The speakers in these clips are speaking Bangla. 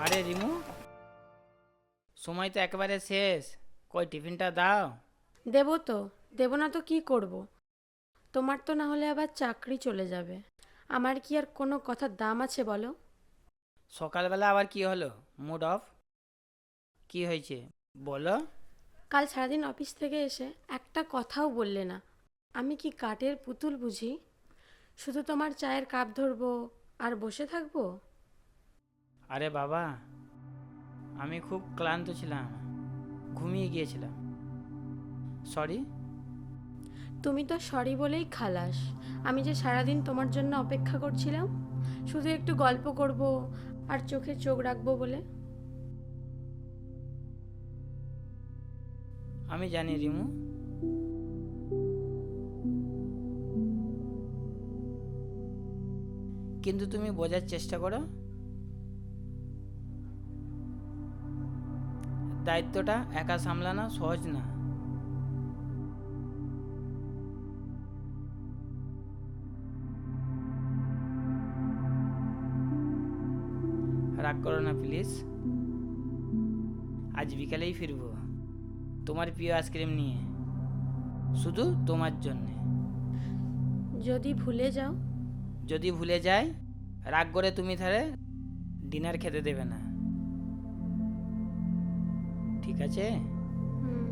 আরে রিমু, সময় তো একেবারে শেষ। কই টিফিনটা দাও। দেবো তো। দেবো না তো কি করব? তোমার তো না হলে আবার চাকরি চলে যাবে। আমার কি আর কোনো কথার দাম আছে বলো? সকালবেলা আবার কি হলো? Mood off? কি হয়েছে বলো। কাল সারাদিন অফিস থেকে এসে একটা কথাও বললে না। আমি কি কাঠের পুতুল বুঝি? শুধু তোমার চায়ের কাপ ধরবো আর বসে থাকবো? আরে বাবা, আমি খুব ক্লান্ত ছিলাম, ঘুমিয়ে গিয়েছিলাম। সরি। তুমি তো সরি বলেই খালাস। আমি যে সারাদিন তোমার জন্য অপেক্ষা করছিলাম, শুধু একটু গল্প করব আর চোখে চোখ রাখবো বলে। আমি জানি রিমু, কিন্তু তুমি বোঝার চেষ্টা করো। দায়িত্বটা একা সামলানো সহজ না। রাগ করো না প্লিজ। আজ বিকালেই ফিরবো, তোমার প্রিয় আইসক্রিম নিয়ে, শুধু তোমার জন্যে। যদি ভুলে যাও? যদি ভুলে যাই, রাগ করে তুমি তাহলে ডিনার খেতে দেবে না, ঠিক আছে? হুম।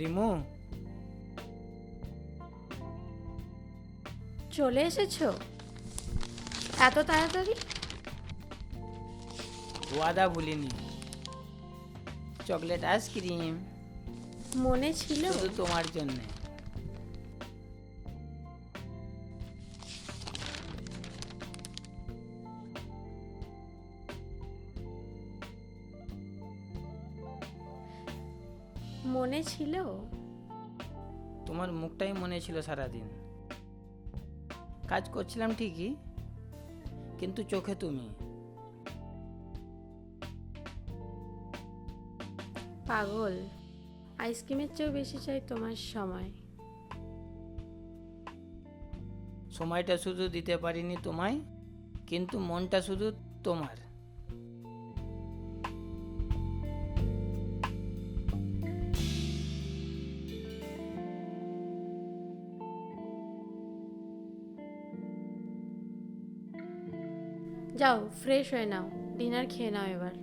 রিমু, চলে এসেছো এত তাড়াতাড়ি? ওয়াদা ভুলিনি। চকলেট আইসক্রিম, মনে ছিল? শুধু তোমার জন্যে। মনে ছিল? তোমার মুখটাই মনে ছিল সারাদিন। কাজ করছিলাম ঠিকই, কিন্তু চোখে তুমি। পাগল, আইসক্রিমের চেয়েও বেশি চাই তোমার সময়। সময়টা শুধু দিতে পারিনি তোমায়, কিন্তু মনটা শুধু তোমার। যাও ফ্রেশ হয়ে নাও, ডিনার খেয়ে নাও এবার।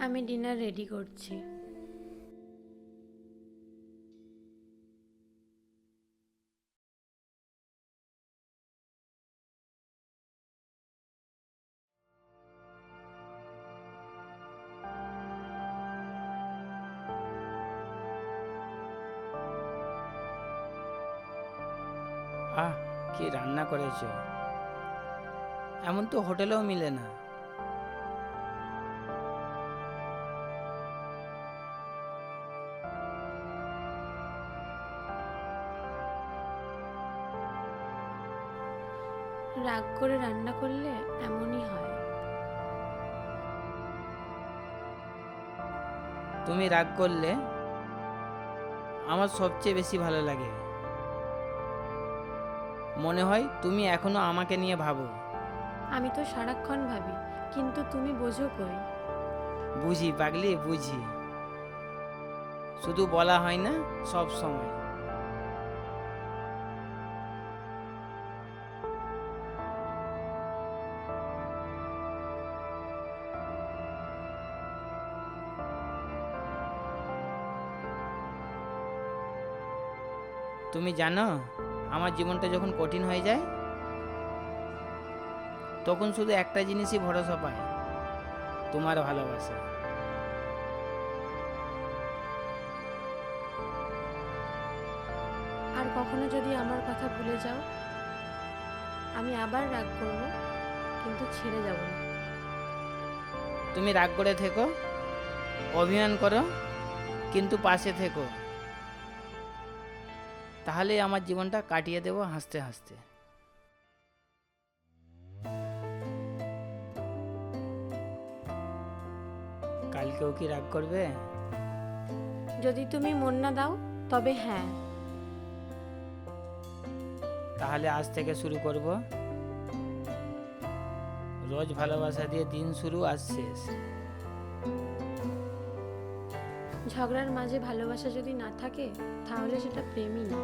আমি ডিনার রেডি করছি। আহ, কি রান্না করেছো! এমন তো হোটেলেও মিলে না। রাগ করে রান্না করলে এমনই হয়। তুমি রাগ করলে আমার সবচেয়ে বেশি ভালো লাগে। মনে হয় তুমি এখনো আমাকে নিয়ে ভাবো। আমি তো সারাক্ষণ ভাবি, কিন্তু তুমি বোঝো কই? বুঝি পাগলি, বুঝি। শুধু বলা হয় না সব সময়। তুমি জানো, আমার জীবনটা যখন কঠিন হয়ে যায় তখন শুধু একটা জিনিসই ভরসা পায়, তোমার ভালোবাসা। আর কখনো যদি আমার কথা ভুলে যাও, আমি আবার রাগ করব, কিন্তু ছেড়ে যাব না। তুমি রাগ করে থেকো, অভিমান করো, কিন্তু পাশে থেকো, তাহলেই আমার জীবনটা কাটিয়ে দেবো হাসতে হাসতে। কালকেও কি রাগ করবে? যদি তুমি মন না দাও তবে হ্যাঁ। তাহলে আজ থেকে শুরু করব, রোজ ভালোবাসা দিয়ে দিন শুরু আজ শেষ। ঝগড়ার মাঝে ভালোবাসা যদি না থাকে তাহলে সেটা প্রেমই না।